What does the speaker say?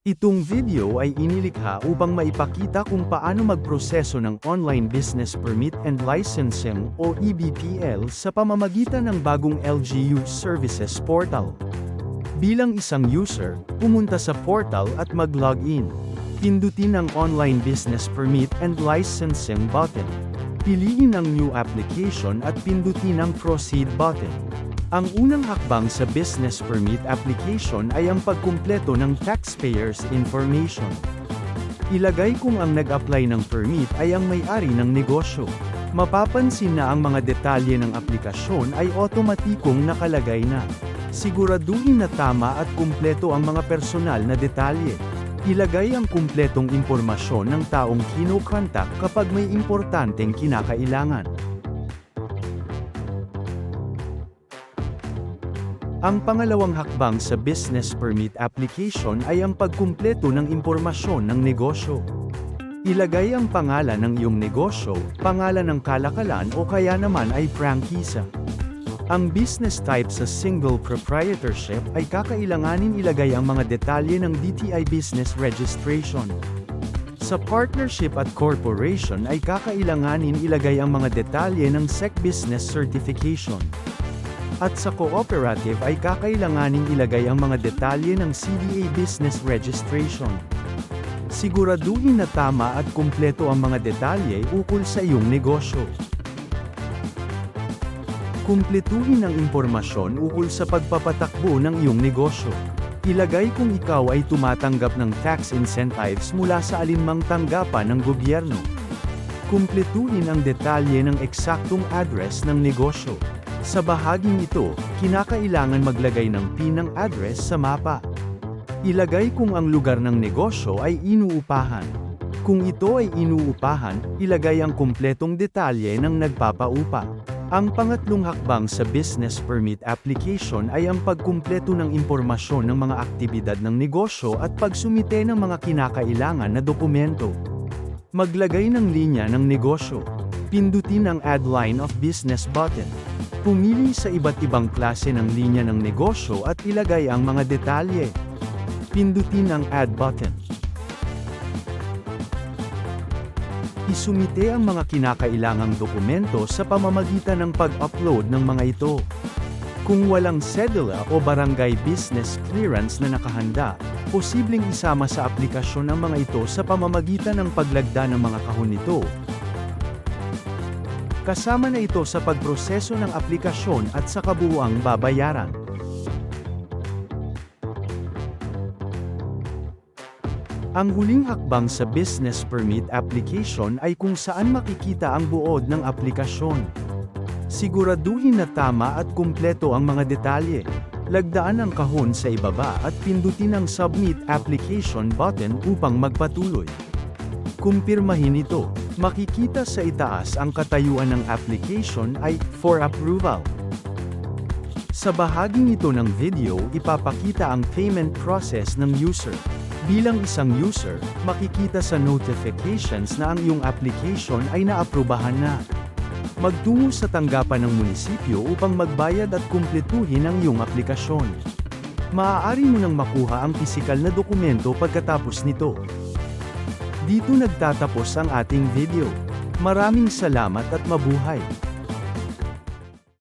Itong video ay inilikha upang maipakita kung paano magproseso ng Online Business Permit and Licensing o EBPL sa pamamagitan ng bagong LGU Services Portal. Bilang isang user, pumunta sa portal at mag-login. Pindutin ang Online Business Permit and Licensing button. Piliin ang New Application at pindutin ang Proceed button. Ang unang hakbang sa business permit application ay ang pagkumpleto ng taxpayer's information. Ilagay kung ang nag-apply ng permit ay ang may-ari ng negosyo. Mapapansin na ang mga detalye ng aplikasyon ay otomatikong nakalagay na. Siguraduhin na tama at kumpleto ang mga personal na detalye. Ilagay ang kumpletong impormasyon ng taong kino-contact kapag may importanteng kinakailangan. Ang pangalawang hakbang sa business permit application ay ang pagkumpleto ng impormasyon ng negosyo. Ilagay ang pangalan ng iyong negosyo, pangalan ng kalakalan o kaya naman ay prangkisa. Ang business type sa single proprietorship ay kakailanganin ilagay ang mga detalye ng DTI Business Registration. Sa partnership at corporation ay kakailanganin ilagay ang mga detalye ng SEC Business Certification. At sa cooperative ay kakailanganing ilagay ang mga detalye ng CDA Business Registration. Siguraduhin na tama at kumpleto ang mga detalye ukol sa iyong negosyo. Kumpletuhin ang impormasyon ukol sa pagpapatakbo ng iyong negosyo. Ilagay kung ikaw ay tumatanggap ng tax incentives mula sa alinmang tanggapan ng gobyerno. Kumpletuhin ang detalye ng eksaktong address ng negosyo. Sa bahaging ito, kinakailangan maglagay ng PIN ng address sa mapa. Ilagay kung ang lugar ng negosyo ay inuupahan. Kung ito ay inuupahan, ilagay ang kumpletong detalye ng nagpapaupa. Ang pangatlong hakbang sa business permit application ay ang pagkumpleto ng impormasyon ng mga aktibidad ng negosyo at pagsumite ng mga kinakailangan na dokumento. Maglagay ng linya ng negosyo. Pindutin ang Add Line of Business button. Pumili sa iba't ibang klase ng linya ng negosyo at ilagay ang mga detalye. Pindutin ang Add button. Isumite ang mga kinakailangang dokumento sa pamamagitan ng pag-upload ng mga ito. Kung walang cedula o barangay business clearance na nakahanda, posibleng isama sa aplikasyon ang mga ito sa pamamagitan ng paglagda ng mga kahon nito. Kasama na ito sa pagproseso ng aplikasyon at sa kabuuang babayaran. Ang huling hakbang sa business permit application ay kung saan makikita ang buod ng aplikasyon. Siguraduhin na tama at kumpleto ang mga detalye. Lagdaan ang kahon sa ibaba at pindutin ang Submit Application button upang magpatuloy. Kumpirmahin ito. Makikita sa itaas ang katayuan ng application ay For Approval. Sa bahaging ito ng video, ipapakita ang payment process ng user. Bilang isang user, makikita sa notifications na ang iyong application ay naaprubahan na. Magtungo sa tanggapan ng munisipyo upang magbayad at kumpletuhin ang iyong aplikasyon. Maaari mo nang makuha ang pisikal na dokumento pagkatapos nito. Dito nagtatapos ang ating video. Maraming salamat at mabuhay!